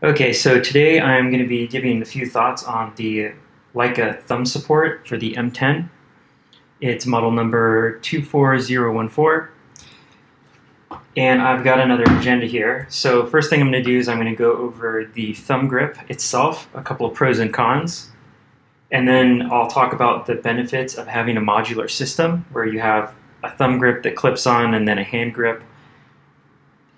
Okay, so today I'm going to be giving a few thoughts on the Leica thumb support for the M10. It's model number 24014, and I've got another agenda here. So first thing I'm going to do is I'm going to go over the thumb grip itself, a couple of pros and cons, and then I'll talk about the benefits of having a modular system where you have a thumb grip that clips on and then a hand grip.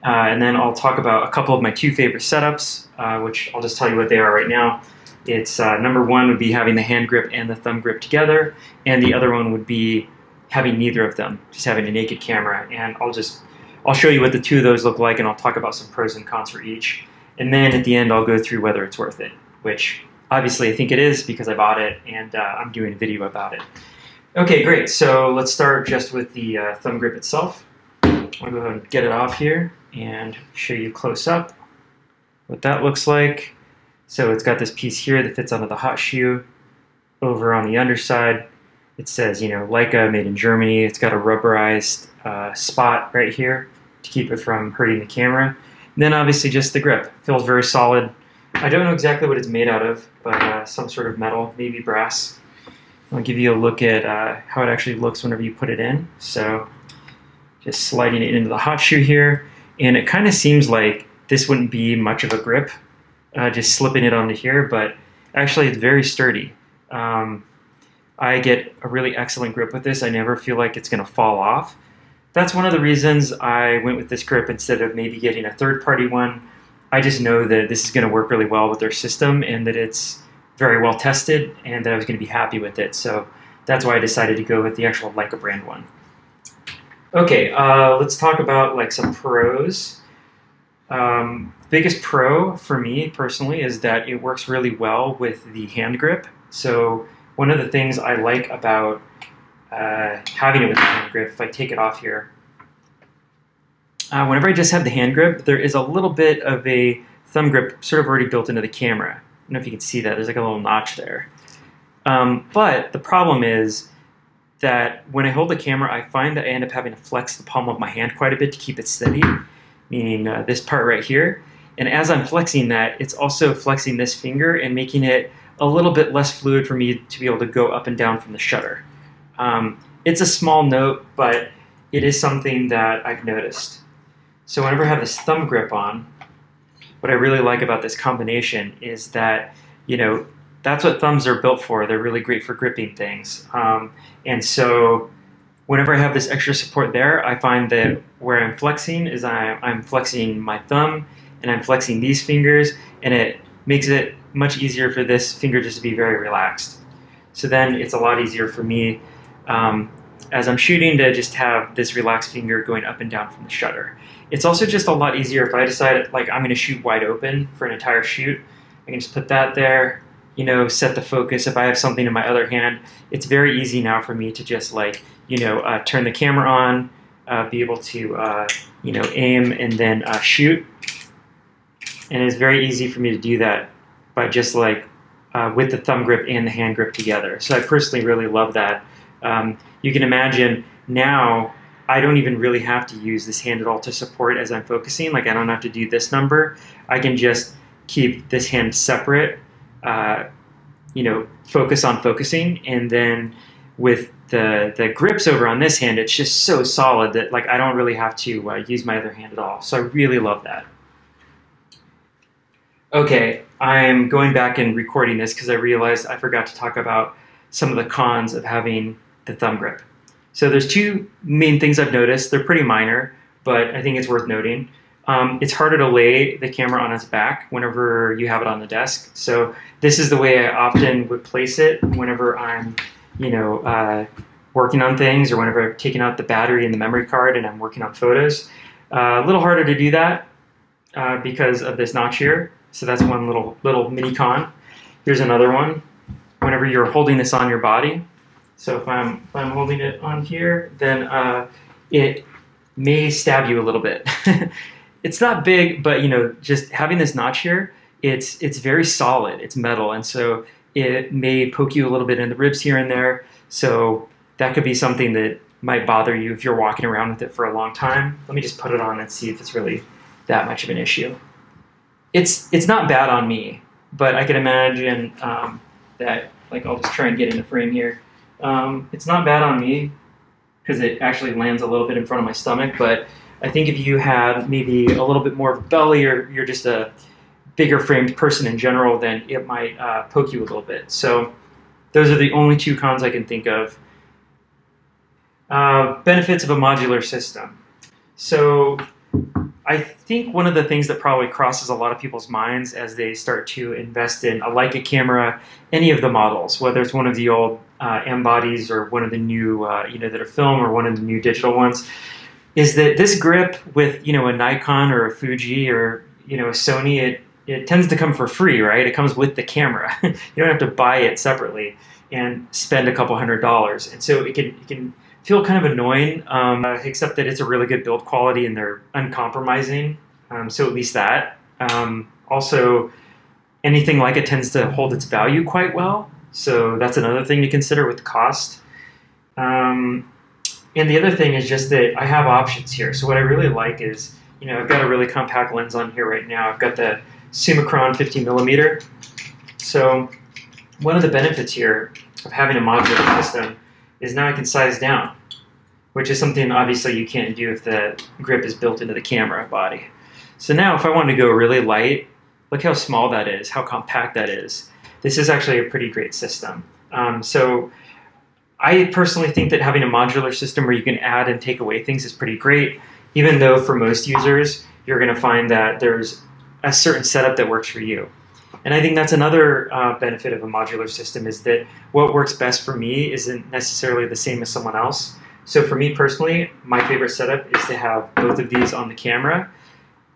And then I'll talk about a couple of my two favorite setups, which I'll just tell you what they are right now. It's number one would be having the hand grip and the thumb grip together, and the other one would be having neither of them, just having a naked camera. And I'll show you what the two of those look like, and I'll talk about some pros and cons for each. And then at the end, I'll go through whether it's worth it, which obviously I think it is because I bought it and I'm doing a video about it. Okay, great. So let's start just with the thumb grip itself. I'll go ahead and get it off here and show you close up what that looks like. So it's got this piece here that fits onto the hot shoe. Over on the underside, it says, Leica, made in Germany. It's got a rubberized spot right here to keep it from hurting the camera. And then obviously just the grip. Feels very solid. I don't know exactly what it's made out of, but some sort of metal, maybe brass. I'll give you a look at how it actually looks whenever you put it in. So just sliding it into the hot shoe here. And it kind of seems like this wouldn't be much of a grip, just slipping it onto here, but actually it's very sturdy. I get a really excellent grip with this. I never feel like it's going to fall off. That's one of the reasons I went with this grip instead of maybe getting a third-party one. I just know that this is going to work really well with their system and that it's very well tested and that I was going to be happy with it. So that's why I decided to go with the actual Leica brand one. Okay, let's talk about some pros. Biggest pro for me personally is that it works really well with the hand grip. So one of the things I like about having it with the hand grip, if I take it off here, whenever I just have the hand grip, there is a little bit of a thumb grip sort of already built into the camera. I don't know if you can see that. There's like a little notch there. But the problem is that when I hold the camera, I find that I end up having to flex the palm of my hand quite a bit to keep it steady, meaning this part right here. And as I'm flexing that, it's also flexing this finger and making it a little bit less fluid for me to be able to go up and down from the shutter. It's a small note, but it is something that I've noticed. So whenever I have this thumb grip on, what I really like about this combination is that, that's what thumbs are built for. They're really great for gripping things. And so whenever I have this extra support there, I find that where I'm flexing is I'm flexing my thumb and I'm flexing these fingers, and it makes it much easier for this finger just to be very relaxed. So then it's a lot easier for me as I'm shooting to just have this relaxed finger going up and down from the shutter. It's also just a lot easier if I decide I'm going to shoot wide open for an entire shoot. I can just put that there, set the focus. If I have something in my other hand, it's very easy now for me to just turn the camera on, be able to, aim and then shoot. And it's very easy for me to do that by just with the thumb grip and the hand grip together. So I personally really love that. You can imagine now I don't even really have to use this hand at all to support as I'm focusing. I don't have to do this number. I can just keep this hand separate, focus on focusing, and then with the grips over on this hand, it's just so solid that I don't really have to use my other hand at all. So I really love that. Okay, I'm going back and recording this because I realized I forgot to talk about some of the cons of having the thumb grip. So there's two main things I've noticed. They're pretty minor, but I think it's worth noting. It's harder to lay the camera on its back whenever you have it on the desk. So this is the way I often would place it whenever I'm, working on things, or whenever I've taken out the battery and the memory card and I'm working on photos. A little harder to do that because of this notch here. So that's one little mini con. Here's another one. Whenever you're holding this on your body, so if I'm holding it on here, then it may stab you a little bit. It's not big, but just having this notch here, it's very solid. It's metal, and so it may poke you a little bit in the ribs here and there. So that could be something that might bother you if you're walking around with it for a long time. Let me just put it on and see if it's really that much of an issue. it's not bad on me, but I can imagine that, like, I'll just try and get in the frame here. It's not bad on me because it actually lands a little bit in front of my stomach, but I think if you have maybe a little bit more of a belly, or you're just a bigger framed person in general, then it might poke you a little bit. So those are the only two cons I can think of. Benefits of a modular system. So I think one of the things that probably crosses a lot of people's minds as they start to invest in a Leica camera, any of the models, whether it's one of the old M bodies or one of the new, that are film, or one of the new digital ones, is that this grip with, a Nikon or a Fuji or, a Sony, it tends to come for free, right? It comes with the camera. You don't have to buy it separately and spend a couple $100s. And so it can feel kind of annoying, except that it's a really good build quality and they're uncompromising. So at least that. Also, anything like it tends to hold its value quite well. So that's another thing to consider with the cost. And the other thing is just that I have options here. So what I really like is, I've got a really compact lens on here right now. I've got the Summicron 50mm. So one of the benefits here of having a modular system is now I can size down, which is something obviously you can't do if the grip is built into the camera body. So now if I want to go really light, look how small that is, how compact that is. This is actually a pretty great system. So I personally think that having a modular system where you can add and take away things is pretty great, even though for most users, you're going to find that there's a certain setup that works for you. And I think that's another benefit of a modular system, is that what works best for me isn't necessarily the same as someone else. So for me personally, my favorite setup is to have both of these on the camera.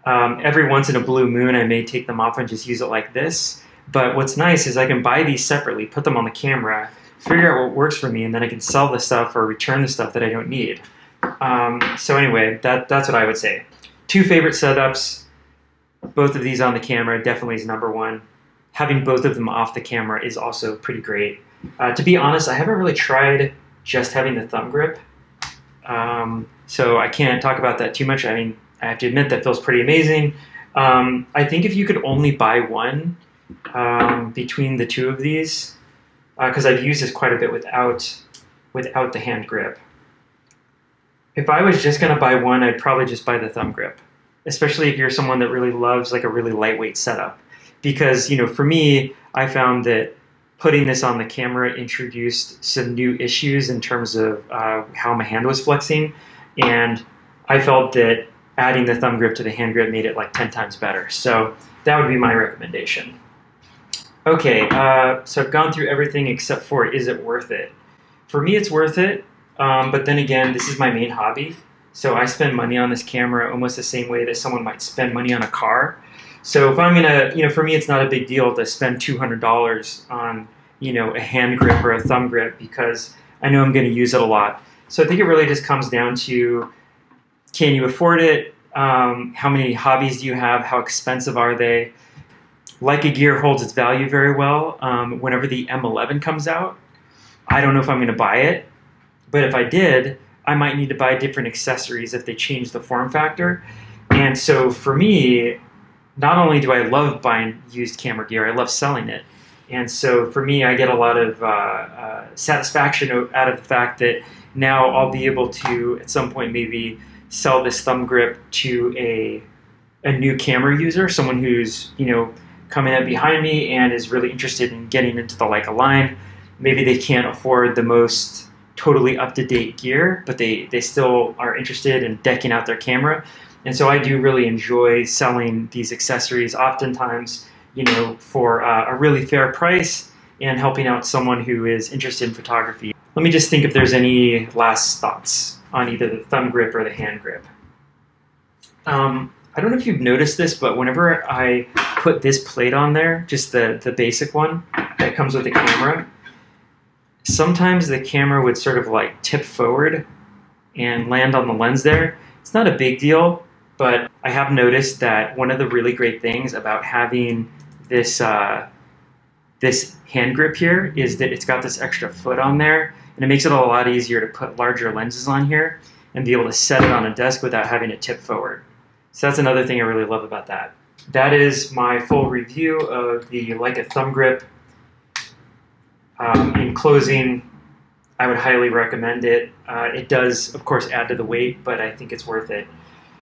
Every once in a blue moon, I may take them off and just use it like this. But what's nice is I can buy these separately, put them on the camera, figure out what works for me, and then I can sell the stuff or return the stuff that I don't need. So anyway, that's what I would say. Two favorite setups, both of these on the camera definitely is number one. Having both of them off the camera is also pretty great. To be honest, I haven't really tried just having the thumb grip. So I can't talk about that too much. I mean, I have to admit that feels pretty amazing. I think if you could only buy one between the two of these, because I've used this quite a bit without the hand grip. If I was just gonna buy one, I'd probably just buy the thumb grip, especially if you're someone that really loves like a really lightweight setup. Because, for me, I found that putting this on the camera introduced some new issues in terms of how my hand was flexing, and I felt that adding the thumb grip to the hand grip made it like 10 times better. So that would be my recommendation. Okay, so I've gone through everything except for, is it worth it? For me, it's worth it, but then again, this is my main hobby. So I spend money on this camera almost the same way that someone might spend money on a car. So if I'm gonna, for me, it's not a big deal to spend $200 on, a hand grip or a thumb grip, because I know I'm gonna use it a lot. So I think it really just comes down to, can you afford it? How many hobbies do you have? How expensive are they? Leica gear holds its value very well. Whenever the M11 comes out, I don't know if I'm gonna buy it, but if I did, I might need to buy different accessories if they change the form factor. And so for me, not only do I love buying used camera gear, I love selling it. And so for me, I get a lot of satisfaction out of the fact that now I'll be able to, at some point, maybe sell this thumb grip to a new camera user, someone who's, coming up behind me and is really interested in getting into the Leica line. Maybe they can't afford the most totally up-to-date gear, but they still are interested in decking out their camera. And so I do really enjoy selling these accessories, oftentimes, for a really fair price, and helping out someone who is interested in photography. Let me just think if there's any last thoughts on either the thumb grip or the hand grip. I don't know if you've noticed this, but whenever I put this plate on there, just the basic one that comes with the camera, sometimes the camera would sort of like tip forward and land on the lens there. It's not a big deal, but I have noticed that one of the really great things about having this this hand grip here is that it's got this extra foot on there, and it makes it a lot easier to put larger lenses on here and be able to set it on a desk without having it tip forward. So that's another thing I really love about that. that is my full review of the Leica thumb grip. In closing, I would highly recommend it. It does, of course, add to the weight, but I think it's worth it.